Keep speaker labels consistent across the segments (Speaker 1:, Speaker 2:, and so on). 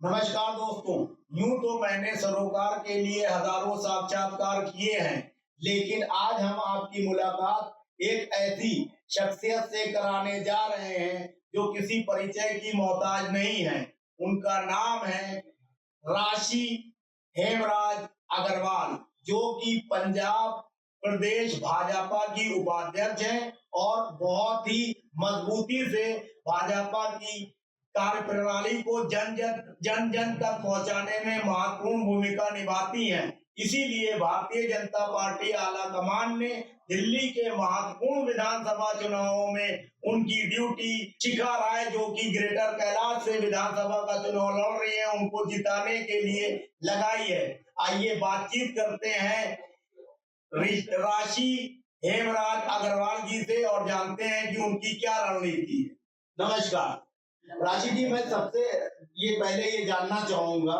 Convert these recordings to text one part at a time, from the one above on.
Speaker 1: नमस्कार दोस्तों। यूं तो मैंने सरोकार के लिए हजारों साक्षात्कार किए हैं, लेकिन आज हम आपकी मुलाकात एक ऐसी शख्सियत से कराने जा रहे हैं जो किसी परिचय की मोहताज नहीं है। उनका नाम है राशि हेमराज अग्रवाल, जो कि पंजाब प्रदेश भाजपा की उपाध्यक्ष हैं और बहुत ही मजबूती से भाजपा की कार्यप्रणाली को जन जन तक पहुंचाने में महत्वपूर्ण भूमिका निभाती हैं। इसीलिए भारतीय जनता पार्टी आला कमान ने दिल्ली के महत्वपूर्ण विधानसभा चुनावों में उनकी ड्यूटी शिखा राय, जो कि ग्रेटर कैलाश से विधानसभा का चुनाव लड़ रही है, उनको जिताने के लिए लगाई है। आइए बातचीत करते हैं राशि हेमराज अग्रवाल जी से और जानते हैं कि उनकी क्या रणनीति है। नमस्कार राशि जी, मैं सबसे पहले ये जानना चाहूंगा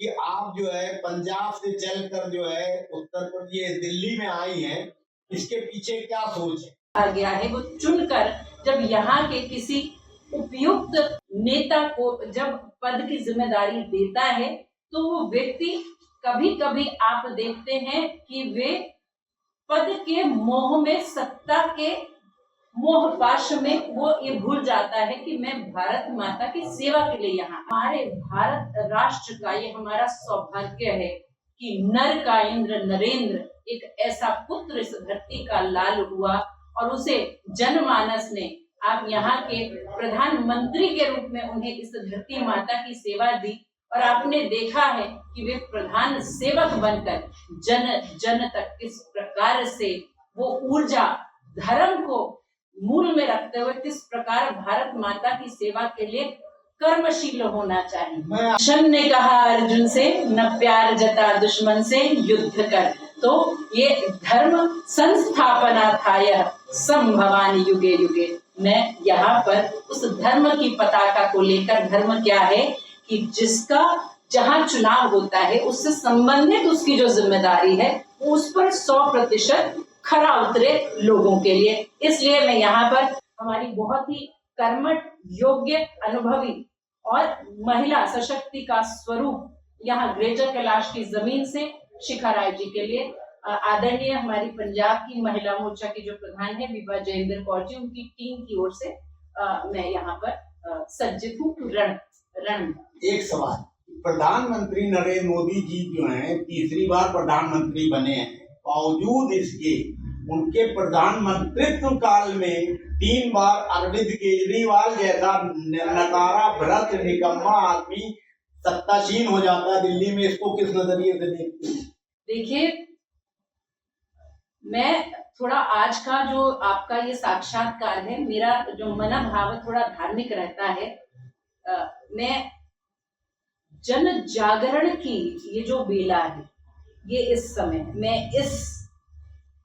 Speaker 1: कि आप जो है पंजाब से चलकर जो है उत्तर प्रदेश दिल्ली में आई हैं, इसके पीछे क्या सोच है?
Speaker 2: आ गया है वो चुनकर जब यहाँ के किसी उपयुक्त नेता को जब पद की जिम्मेदारी देता है तो वो व्यक्ति कभी कभी आप देखते हैं कि वे पद के मोह में, सत्ता के मोह पाश में वो ये भूल जाता है कि मैं भारत माता की सेवा के लिए यहाँ, हमारे भारत राष्ट्र का ये हमारा सौभाग्य है कि नर का इंद्र नरेंद्र एक ऐसा पुत्र इस धरती का लाल हुआ और उसे जनमानस ने आप यहाँ के प्रधानमंत्री के रूप में उन्हें इस धरती माता की सेवा दी और आपने देखा है कि वे प्रधान सेवक बनकर जन जन तक किस प्रकार से वो ऊर्जा धर्म को मूल में रखते हुए किस प्रकार भारत माता की सेवा के लिए कर्मशील होना चाहिए। कृष्ण ने कहा अर्जुन से, न प्यार जता दुश्मन से युद्ध कर। तो ये धर्म संस्थापना था, यह संभवानी युगे युगे। मैं यहाँ पर उस धर्म की पताका को लेकर, धर्म क्या है कि जिसका जहाँ चुनाव होता है उससे संबंधित उसकी जो जिम्मेदारी है उस पर 100% खरा उतरे लोगों के लिए। इसलिए मैं यहाँ पर हमारी बहुत ही कर्मठ, योग्य, अनुभवी और महिला सशक्ति का स्वरूप यहाँ ग्रेटर कैलाश की जमीन से शिखा राय जी के लिए आदरणीय हमारी पंजाब की महिला मोर्चा की जो प्रधान है विभा जयेंद्र कौर जी, उनकी टीम की ओर से मैं यहाँ पर सज्जित हूँ। रण
Speaker 1: एक सवाल, प्रधानमंत्री नरेंद्र मोदी जी जो हैं तीसरी बार प्रधानमंत्री बने हैं, बावजूद इसके उनके प्रधानमंत्रित्व काल में 3 बार अरविंद केजरीवाल जैसा नकारा भ्रष्ट निकम्मा आदमी सत्तासीन हो जाता है दिल्ली में, इसको किस नजरिए से देखते हैं?
Speaker 2: देखिए, मैं थोड़ा आज का जो आपका ये साक्षात्कार है, मेरा जो मनोभाव थोड़ा धार्मिक रहता है। मैं जन जागरण की ये जो बेला है, ये इस समय मैं इस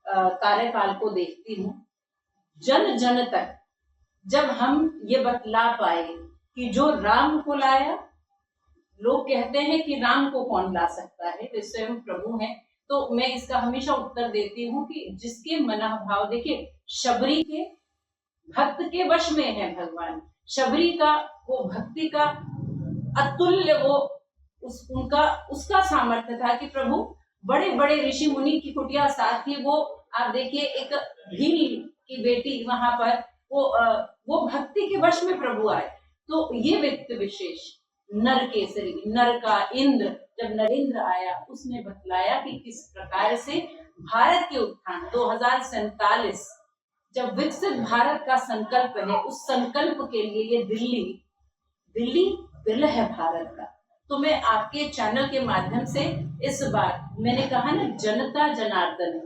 Speaker 2: कार्यकाल को देखती हूँ, जन जन तक जब हम ये बतला पाए कि जो राम को लाया, लोग कहते हैं कि राम को कौन ला सकता है, वे स्वयं प्रभु हैं। तो मैं इसका हमेशा उत्तर देती हूँ कि जिसके मनोभाव, देखिए शबरी के भक्त के वश में है भगवान। शबरी का वो भक्ति का अतुल्य वो उसका सामर्थ्य था कि प्रभु बड़े बड़े ऋषि मुनि की कुटिया साथ ही वो, आप देखिए एक भील की बेटी वहां पर वो भक्ति के वश में प्रभु आए। तो ये व्यक्ति विशेष नर केसरी, नर का इंद्र, जब नरेंद्र आया उसने बतलाया कि किस प्रकार से भारत के उत्थान 2047 जब विकसित भारत का संकल्प है, उस संकल्प के लिए ये दिल्ली दिल है भारत का। तो मैं आपके चैनल के माध्यम से इस बार, मैंने कहा ना, जनता जनार्दन,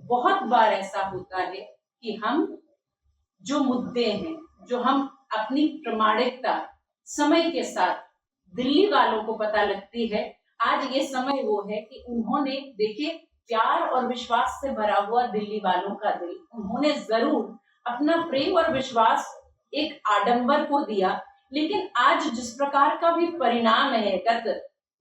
Speaker 2: बहुत बार ऐसा होता है कि हम जो मुद्दे हैं, जो हम अपनी प्रामाणिकता समय के साथ दिल्ली वालों को पता लगती है। आज ये समय वो है कि उन्होंने, देखिए, प्यार और विश्वास से भरा हुआ दिल्ली वालों का दिल, उन्होंने जरूर अपना प्रेम और विश्वास एक आडंबर को दिया, लेकिन आज जिस प्रकार का भी परिणाम है, गत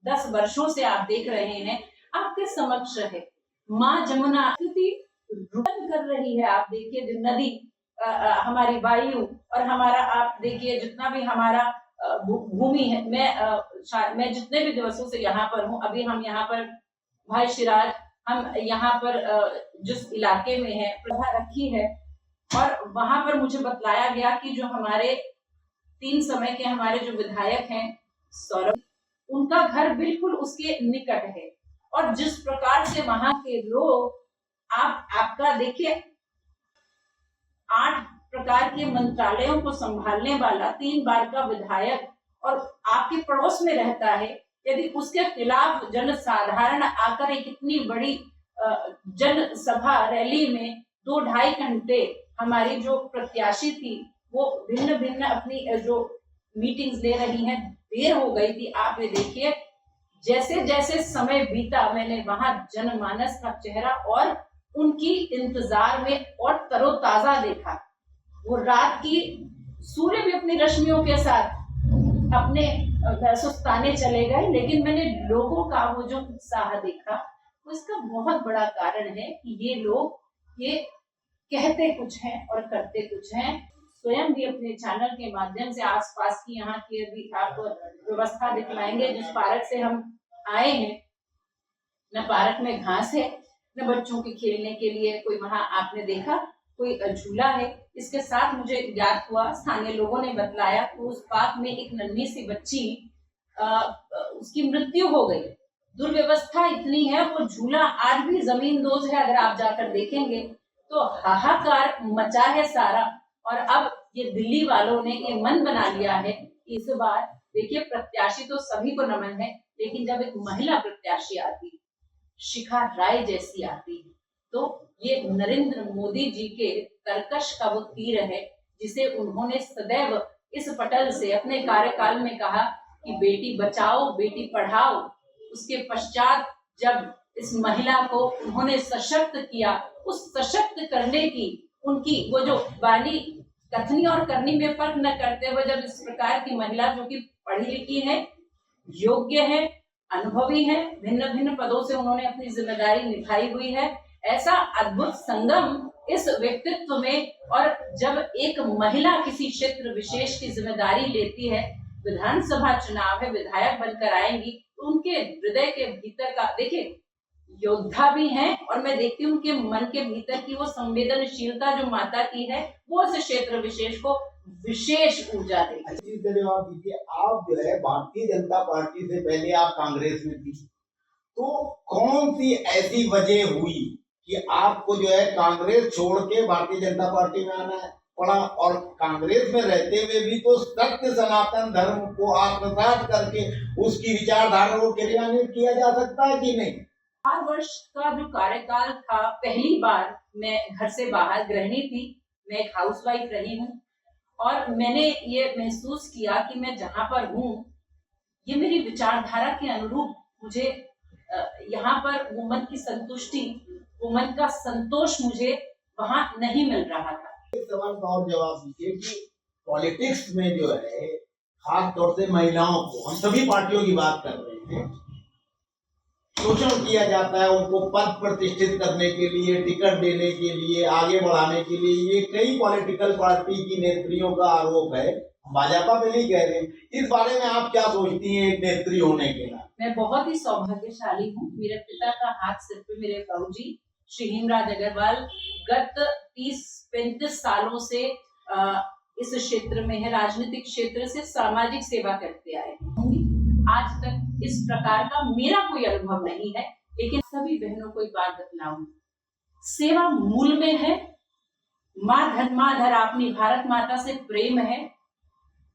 Speaker 2: 10 वर्षों से आप देख रहे हैं, आपके समक्ष है। माँ जमुना रुदन कर रही है। आप देखिए जो नदी, हमारी वायु और हमारा, आप देखिए जितना भी हमारा भूमि है। मैं जितने भी दिवसों से यहाँ पर हूँ, अभी हम यहाँ पर भाई शिराज, हम यहाँ पर जिस इलाके में है प्रभा रखी है, और वहां पर मुझे बतलाया गया कि जो हमारे 3 समय के हमारे जो विधायक हैं सौरभ, उनका घर बिल्कुल उसके निकट है। और जिस प्रकार से वहां के लोग, आपका देखिए 8 प्रकार के मंत्रालयों को संभालने वाला 3 बार का विधायक और आपके पड़ोस में रहता है, यदि उसके खिलाफ जनसाधारण आकर एक इतनी बड़ी जनसभा रैली में 2-2.5 घंटे, हमारी जो प्रत्याशी थी वो भिन्न भिन्न अपनी जो मीटिंग्स ले रही हैं, देर हो गई थी। आप ये देखिए, जैसे जैसे समय बीता, मैंने वहां जनमानस का चेहरा और उनकी इंतजार में और तरोताजा देखा। वो रात की सूर्य भी अपनी रश्मियों के साथ अपने सुस्ताने चले गए, लेकिन मैंने लोगों का वो जो उत्साह देखा, उसका बहुत बड़ा कारण है कि ये लोग ये कहते कुछ हैं और करते कुछ हैं। स्वयं भी अपने चैनल के माध्यम से आसपास की यहाँ की भी आप व्यवस्था दिखलाएंगे। जिस पार्क से हम आए हैं, न पार्क में घास है, न बच्चों के खेलने के लिए कोई, वहां आपने देखा कोई झूला है। इसके साथ मुझे याद हुआ, स्थानीय लोगों ने बतलाया कि उस पार्क में एक नन्ही सी बच्ची, उसकी मृत्यु हो गई। दुर्व्यवस्था इतनी है, वो झूला आज भी जमीन दोज है। अगर आप जाकर देखेंगे तो हाहाकार मचा है सारा। और अब ये दिल्ली वालों ने ये मन बना लिया है कि इस बार देखिए, प्रत्याशी तो सभी को नमन है, लेकिन जब एक महिला प्रत्याशी आती है, शिखा राय जैसी आती है, तो ये नरेंद्र मोदी जी के कर्कश का वो तीर है, जिसे उन्होंने सदैव इस पटल से अपने कार्यकाल में कहा कि बेटी बचाओ बेटी पढ़ाओ। उसके पश्चात जब इस महिला को उन्होंने सशक्त किया, उस सशक्त करने की उनकी वो जो वाली कथनी और करनी में फर्क न करते हुए, जब इस प्रकार की महिला जो कि पढ़ी लिखी है, योग्य है, अनुभवी है, भिन्न भिन्न पदों से उन्होंने अपनी जिम्मेदारी निभाई हुई है, ऐसा अद्भुत संगम इस व्यक्तित्व में। और जब एक महिला किसी क्षेत्र विशेष की जिम्मेदारी लेती है, विधानसभा चुनाव है, विधायक बनकर आएंगी, तो उनके हृदय के भीतर का देखिए, योद्धा भी हैं, और मैं देखती हूँ उनके मन के भीतर की वो संवेदनशीलता जो माता की है, वो इस क्षेत्र विशेष को विशेष ऊर्जा देती है।
Speaker 1: आप जो है भारतीय जनता पार्टी से पहले आप कांग्रेस में थी, तो कौन सी ऐसी वजह हुई कि आपको जो है कांग्रेस छोड़ के भारतीय जनता पार्टी में आना पड़ा? और कांग्रेस में रहते हुए भी तो सत्य सनातन धर्म को आत्मसात करके उसकी विचारधारा को क्रियान्वित किया जा सकता है कि नहीं?
Speaker 2: 4 वर्ष का जो कार्यकाल था, पहली बार मैं घर से बाहर गृहिणी थी, मैं एक हाउसवाइफ रही हूँ, और मैंने ये महसूस किया कि मैं जहाँ पर हूँ, ये मेरी विचारधारा के अनुरूप मुझे यहाँ पर वो मन की संतुष्टि, वो मन का संतोष मुझे वहाँ नहीं मिल रहा था।
Speaker 1: एक सवाल का और जवाब दीजिए कि पॉलिटिक्स में जो है, खास तौर से महिलाओं को, हम सभी पार्टियों की बात कर रहे हैं, शोषण किया जाता है, उनको पद प्रतिष्ठित करने के लिए, टिकट देने के लिए, आगे बढ़ाने के लिए। ये कई पॉलिटिकल पार्टी की नेत्रियों का आरोप है, भाजपा पे नहीं कह रहे। इस बारे में आप क्या सोचती हैं एक नेत्री होने के नाते?
Speaker 2: मैं बहुत ही सौभाग्यशाली हूँ। मेरे पिता का हाथ सिर पे, मेरे बाबूजी श्री हेमराज अग्रवाल गत 30-35 सालों से इस क्षेत्र में है, राजनीतिक क्षेत्र से सामाजिक सेवा करते आए हैं। आज तक इस प्रकार का मेरा कोई अनुभव नहीं है, लेकिन सभी बहनों को एक बात बतलाऊं, सेवा मूल में है। माँ धन माँ धर, अपनी भारत माता से प्रेम है।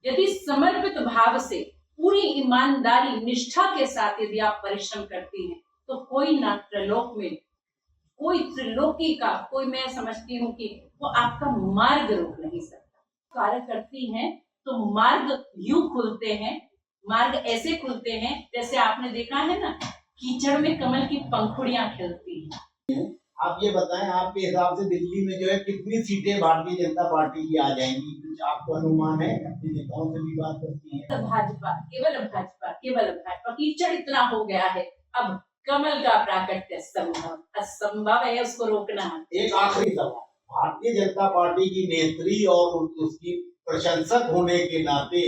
Speaker 2: यदि समर्पित भाव से, पूरी ईमानदारी निष्ठा के साथ यदि आप परिश्रम करती हैं, तो कोई ना त्रिलोक में, कोई त्रिलोकी का कोई, मैं समझती हूँ कि वो आपका मार्ग रोक नहीं सकता। कार्य करती हैं तो मार्ग यूं खुलते हैं, मार्ग ऐसे खुलते हैं जैसे आपने देखा है ना, कीचड़ में कमल की पंखुड़ियां खिलती हैं।
Speaker 1: आप ये बताएं, आपके हिसाब से दिल्ली में जो है कितनी सीटें भारतीय जनता पार्टी की आ जाएंगी? कुछ आपको अनुमान है? अपने नेताओं से भी बात करती है?
Speaker 2: भाजपा, केवल भाजपा, केवल भाजपा। कीचड़ इतना हो गया है, अब कमल का प्राकट्य असंभव है उसको रोकना।
Speaker 1: एक आखिरी सवाल, भारतीय जनता पार्टी की नेत्री और उसकी प्रशंसक होने के नाते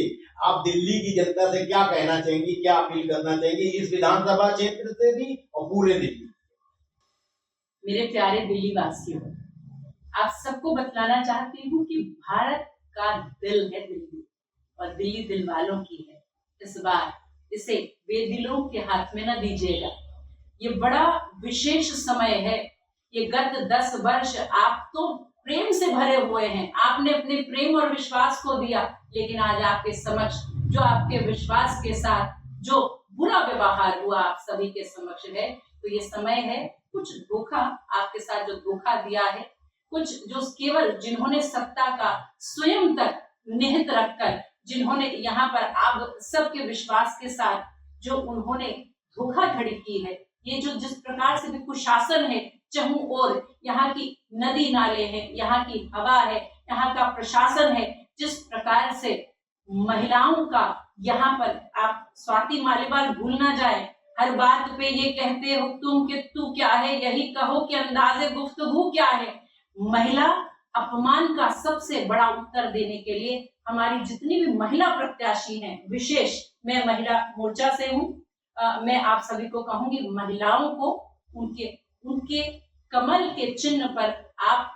Speaker 1: आप दिल्ली की जनता से क्या कहना चाहेंगी, क्या अपील करना चाहेंगी, इस विधानसभा क्षेत्र से भी और पूरे दिल्ली?
Speaker 2: मेरे प्यारे दिल्ली वासियों, आप सबको बतलाना चाहती हूँ कि भारत का दिल है दिल्ली, और दिल्ली दिल वालों की है। इस बार इसे बेदिलों के हाथ में न दीजिएगा। ये बड़ा विशेष समय है। ये गत 10 वर्ष आप तो प्रेम से भरे हुए हैं, आपने अपने प्रेम और विश्वास को दिया, लेकिन आज आपके समक्ष जो आपके विश्वास के साथ जो बुरा व्यवहार हुआ आप सभी के समक्ष है। तो ये समय है, कुछ धोखा आपके साथ जो धोखा दिया है, कुछ जो केवल जिन्होंने सत्ता का स्वयं तक निहित रखकर जिन्होंने यहाँ पर आप सबके विश्वास के साथ जो उन्होंने धोखाधड़ी की है, ये जो जिस प्रकार से भी कुशासन है चहुं ओर, यहाँ की नदी नाले हैं, यहाँ की हवा है, यहाँ का प्रशासन है, जिस प्रकार से महिलाओं का यहाँ पर आप स्वाति मालीवाल भूल ना जाए, हर बात पे ये कहते हो तुम कि तू क्या है, यही कहो कि अंदाजे गुफ्तगू क्या है। महिला अपमान का सबसे बड़ा उत्तर देने के लिए हमारी जितनी भी महिला प्रत्याशी हैं, विशेष मैं महिला मोर्चा से हूँ, मैं आप सभी को कहूंगी, महिलाओं को उनके कमल के चिन्ह पर आप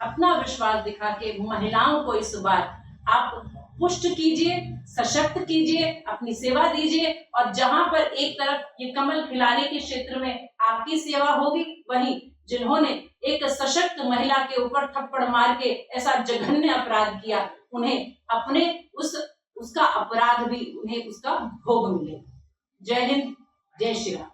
Speaker 2: अपना विश्वास दिखा के महिलाओं को इस बार आप पुष्ट कीजिए, सशक्त कीजिए, अपनी सेवा दीजिए। और जहां पर एक तरफ ये कमल खिलाने के क्षेत्र में आपकी सेवा होगी, वहीं जिन्होंने एक सशक्त महिला के ऊपर थप्पड़ मार के ऐसा जघन्य अपराध किया, उन्हें अपने उसका अपराध भी उन्हें उसका भोग मिले। जय हिंद, जय श्री राम।